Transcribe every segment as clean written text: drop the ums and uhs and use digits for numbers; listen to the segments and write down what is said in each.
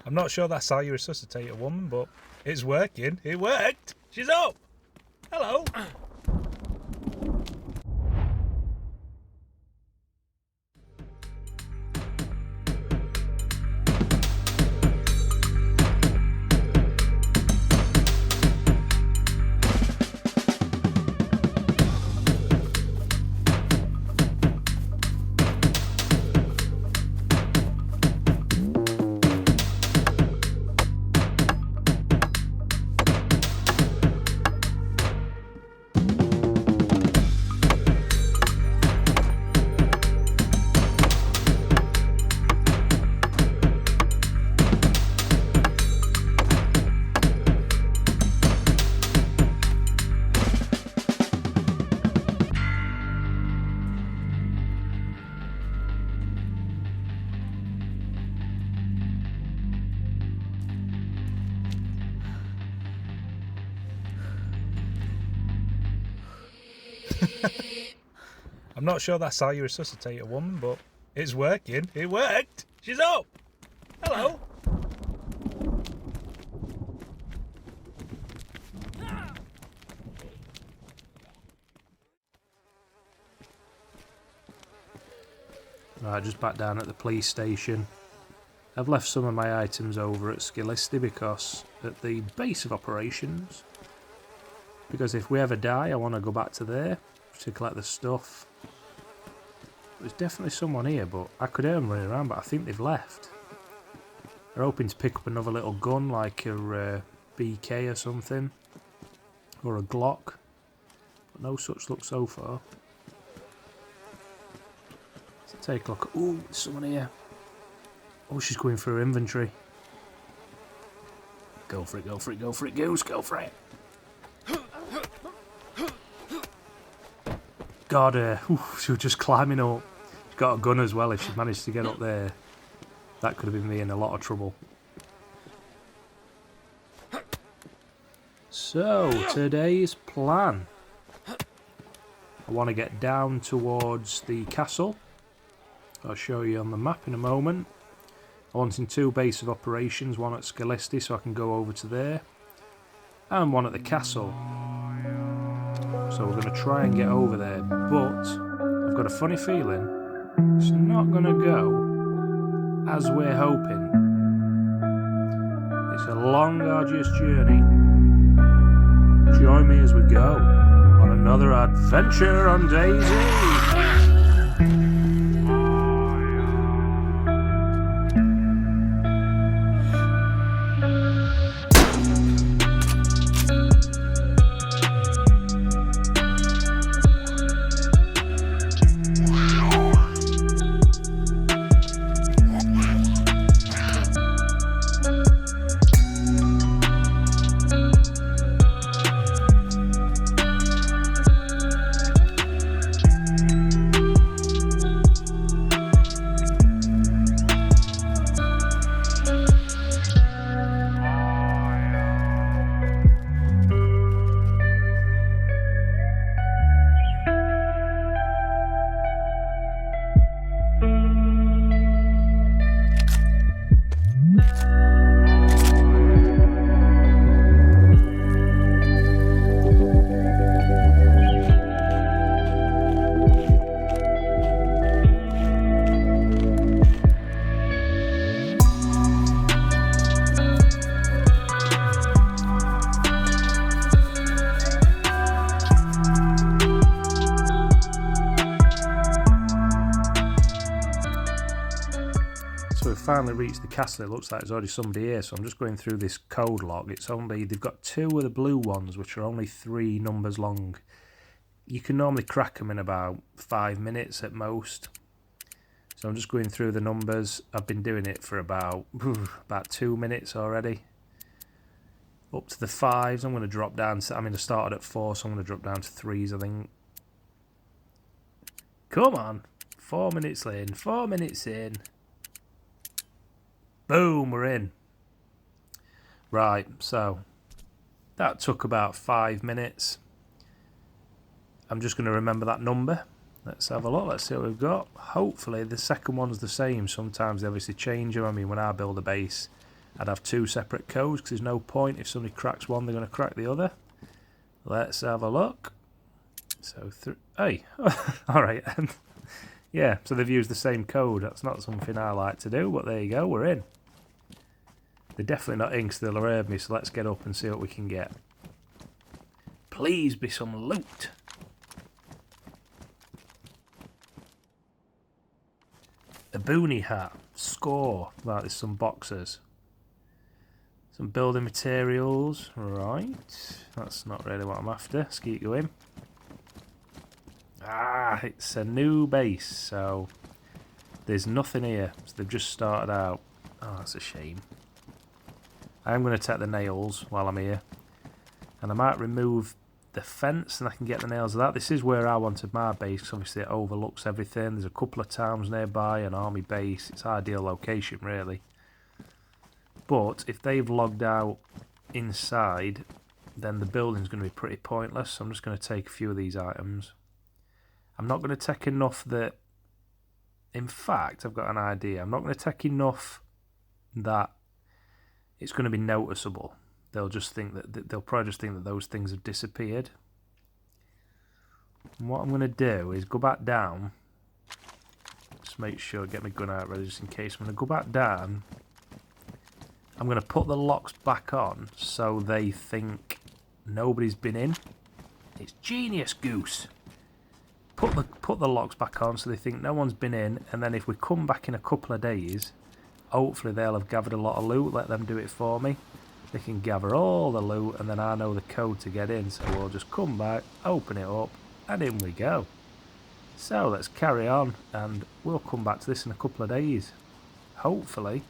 I'm not sure that's how you resuscitate a woman, but it's working. It worked. She's up. Hello. I'm not sure that's how you resuscitate a woman, but it's working. It worked. She's up. Hello. Right, just back down at the police station. I've left some of my items over at Skillisty because at the base of operations. Because if we ever die, I want to go back to there to collect the stuff. There's definitely someone here, but I could hear them running around, but I think they've left. They're hoping to pick up another little gun, like a BK or something. Or a Glock. But no such luck so far. Let's take a look. Ooh, there's someone here. Oh, she's going for her inventory. Go for it, go for it, go for it, Goose, go for it. God, she was just climbing up. She's got a gun as well. If she managed to get up there, that could have been me in a lot of trouble. So, today's plan. I want to get down towards the castle. I'll show you on the map in a moment. I want in 2 base of operations, one at Skillisty so I can go over to there, and one at the castle. So we're going to try and get over there, but I've got a funny feeling it's not going to go as we're hoping. It's a long, arduous journey. Join me as we go on another adventure on DayZ. So we've finally reached the castle. It looks like there's already somebody here, so I'm just going through this code log. It's only, they've got 2 of the blue ones, which are only 3 numbers long. You can normally crack them in about 5 minutes at most. So I'm just going through the numbers. I've been doing it for about 2 minutes already. Up to the 5s. I'm going to drop down to, I started at 4, so I'm going to drop down to 3s, I think. Come on. 4 minutes in. 4 minutes in. Boom, we're in. Right, so that took about 5 minutes. I'm just going to remember that number. Let's have a look. Let's see what we've got. Hopefully the second one's the same. Sometimes they obviously change them. I mean, when I build a base, I'd have 2 separate codes because there's no point. If somebody cracks one, they're going to crack the other. Let's have a look. So, hey, alright. Yeah, so they've used the same code. That's not something I like to do, but there you go, we're in. They're definitely not in because they'll have heard me, so let's get up and see what we can get. Please be some loot. A boonie hat. Score. Right, there's some boxes. Some building materials. Right. That's not really what I'm after. Let's keep going. Ah, it's a new base, so there's nothing here. So they've just started out. Oh, that's a shame. I am going to take the nails while I'm here. And I might remove the fence and I can get the nails of that. This is where I wanted my base, because obviously it overlooks everything. There's a couple of towns nearby, an army base. It's an ideal location, really. But if they've logged out inside, then the building's going to be pretty pointless. So I'm just going to take a few of these items. I'm not going to take enough that... In fact, I've got an idea. I'm not going to take enough that it's going to be noticeable. They'll just think that they'll probably just think that those things have disappeared. And what I'm going to do is go back down. Just make sure, get my gun out ready just in case. I'm going to go back down. I'm going to put the locks back on so they think nobody's been in. It's genius, Goose. Put the locks back on so they think no one's been in, and then if we come back in a couple of days, hopefully they'll have gathered a lot of loot. Let them do it for me. They can gather all the loot, and then I know the code to get in, so we'll just come back, open it up, and in we go. So let's carry on, and we'll come back to this in a couple of days. Hopefully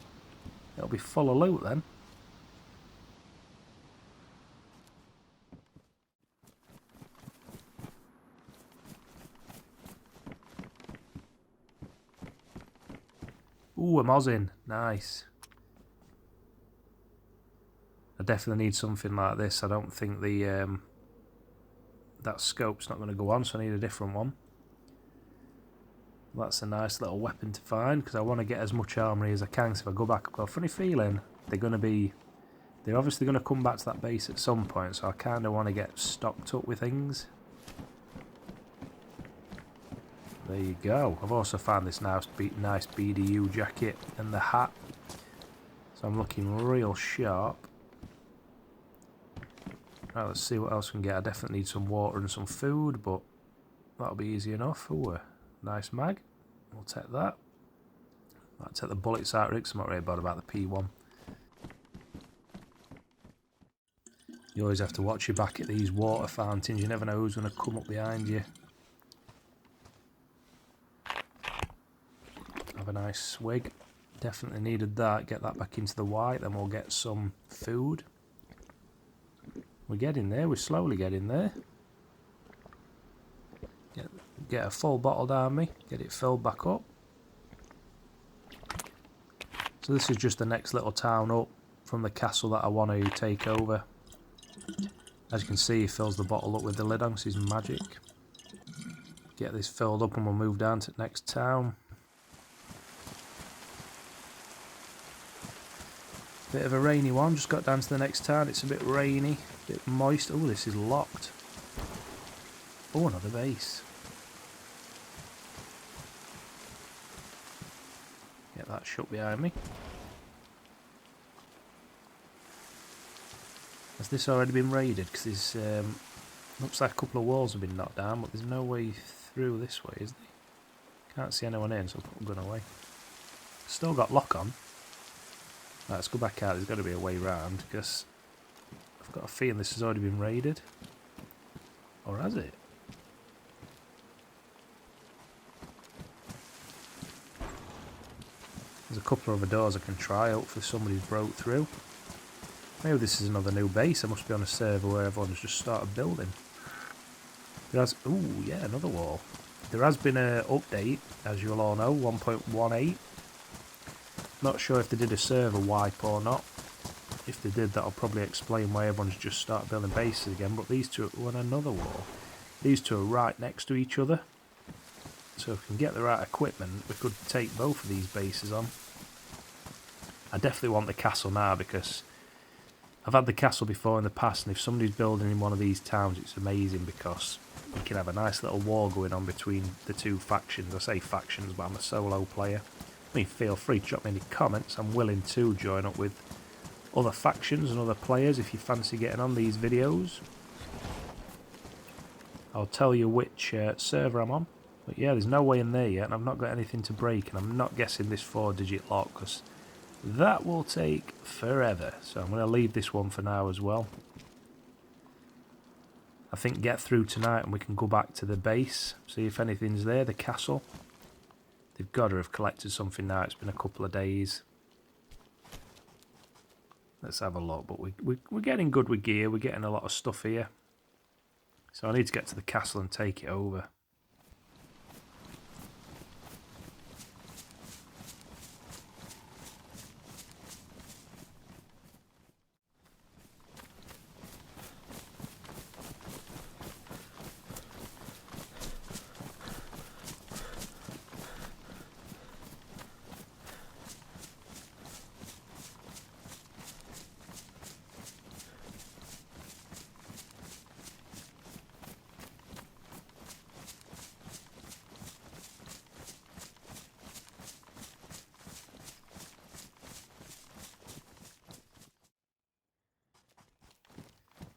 it'll be full of loot then. Ooh, a Mosin. Nice. I definitely need something like this. I don't think the that scope's not going to go on, so I need a different one. That's a nice little weapon to find, because I want to get as much armory as I can. So if I go back, I've got a funny feeling they're obviously going to come back to that base at some point, so I kind of want to get stocked up with things. There you go. I've also found this nice BDU jacket and the hat, so I'm looking real sharp. Right, let's see what else we can get. I definitely need some water and some food, but that'll be easy enough. Ooh, a nice mag. We'll take that. I'll take the bullets out of it because I'm not really bothered about the P1. You always have to watch your back at these water fountains. You never know who's going to come up behind you. Have a nice swig. Definitely needed that. Get that back into the white, then we'll get some food. We're getting there. We're slowly getting there. Get a full bottle down me. Get it filled back up. So this is just the next little town up from the castle that I want to take over. As you can see, he fills the bottle up with the lid on because he's magic. Get this filled up and we'll move down to the next town. Bit of a rainy one, just got down to the next town. It's a bit rainy, a bit moist. Oh, this is locked. Oh, another base. Get that shut behind me. Has this already been raided? Because there's looks like a couple of walls have been knocked down, but there's no way through this way, is there? Can't see anyone in, so I'll put the gun away. Still got lock on. Right, let's go back out. There's got to be a way round, because I've got a feeling this has already been raided. Or has it? There's a couple of other doors I can try. Hopefully somebody's broke through. Maybe this is another new base. I must be on a server where everyone's just started building. There has... Ooh, yeah, another wall. There has been an update, as you'll all know, 1.18. Not sure if they did a server wipe or not. If they did, that'll probably explain why everyone's just started building bases again. But these two are on another wall. These two are right next to each other. So if we can get the right equipment, we could take both of these bases on. I definitely want the castle now because I've had the castle before in the past, and if somebody's building in one of these towns, it's amazing because you can have a nice little war going on between the two factions. I say factions, but I'm a solo player. I mean, feel free to drop me any comments. I'm willing to join up with other factions and other players if you fancy getting on these videos. I'll tell you which server I'm on. But yeah, there's no way in there yet, and I've not got anything to break, and I'm not guessing this 4-digit lock because that will take forever. So I'm going to leave this one for now as well. I think get through tonight and we can go back to the base, see if anything's there, the castle. They've got to have collected something now, it's been a couple of days. Let's have a look, but we're getting good with gear, we're getting a lot of stuff here. So I need to get to the castle and take it over.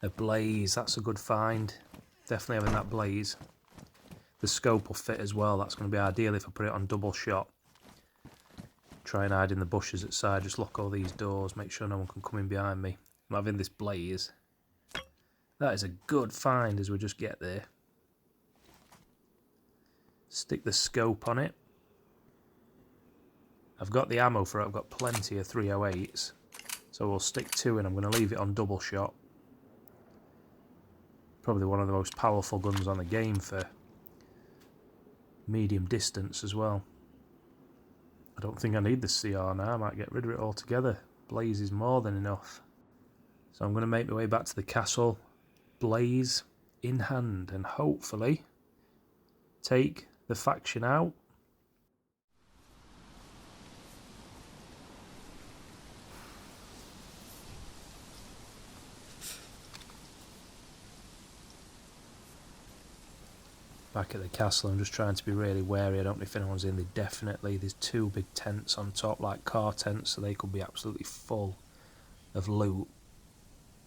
A blaze, that's a good find. Definitely having that blaze. The scope will fit as well, that's going to be ideal if I put it on double shot. Try and hide in the bushes outside, just lock all these doors, make sure no one can come in behind me. I'm having this blaze. That is a good find as we just get there. Stick the scope on it. I've got the ammo for it, I've got plenty of 308s. So we'll stick 2 in, I'm going to leave it on double shot. Probably one of the most powerful guns on the game for medium distance as well. I don't think I need the CR now, I might get rid of it altogether. Blaze is more than enough. So I'm going to make my way back to the castle, blaze in hand, and hopefully take the faction out. Back at the castle, I'm just trying to be really wary. I don't know if anyone's in there. There's 2 big tents on top, like car tents, so they could be absolutely full of loot.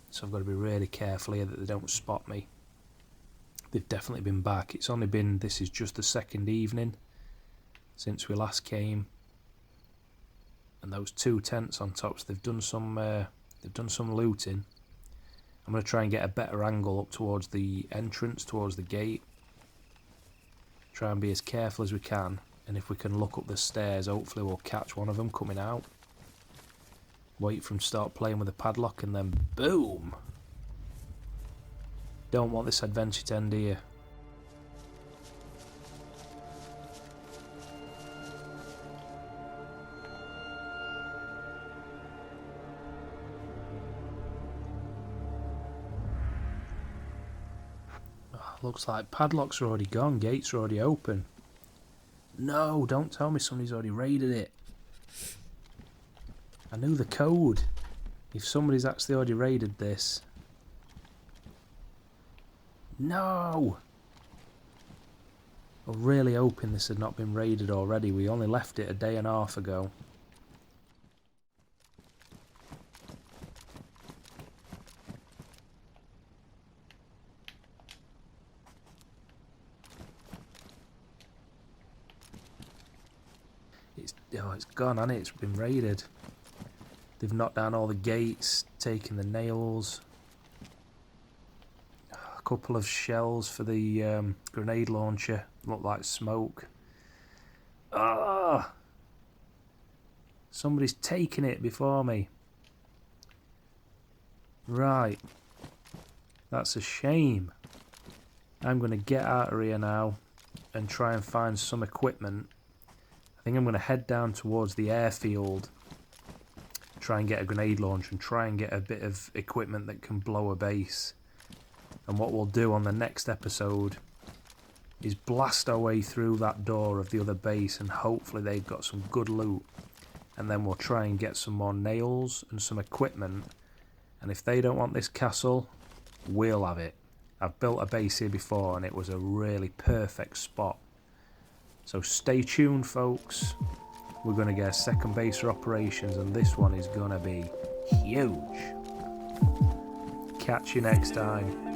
So I've got to be really careful here that they don't spot me. They've definitely been back. It's only been, this is just the 2nd evening since we last came. And those 2 tents on top, so they've done some looting. I'm going to try and get a better angle up towards the entrance, towards the gate. Try and be as careful as we can, and if we can look up the stairs, hopefully we'll catch one of them coming out. Wait for him to start playing with the padlock, and then boom! Don't want this adventure to end here. Looks like padlocks are already gone, gates are already open. No, don't tell me somebody's already raided it. I knew the code. If somebody's actually already raided this. No! I'm really hoping this had not been raided already. We only left it a day and a half ago. It's gone, hasn't it? It's been raided. They've knocked down all the gates, taken the nails. A couple of shells for the grenade launcher. Look like smoke. Ah! Somebody's taken it before me. Right. That's a shame. I'm going to get out of here now and try and find some equipment. I think I'm going to head down towards the airfield, try and get a grenade launcher and try and get a bit of equipment that can blow a base. And what we'll do on the next episode is blast our way through that door of the other base, and hopefully they've got some good loot. And then we'll try and get some more nails and some equipment. And if they don't want this castle, we'll have it. I've built a base here before and it was a really perfect spot. So stay tuned, folks. We're going to get a second base for operations, and this one is going to be huge. Catch you next time.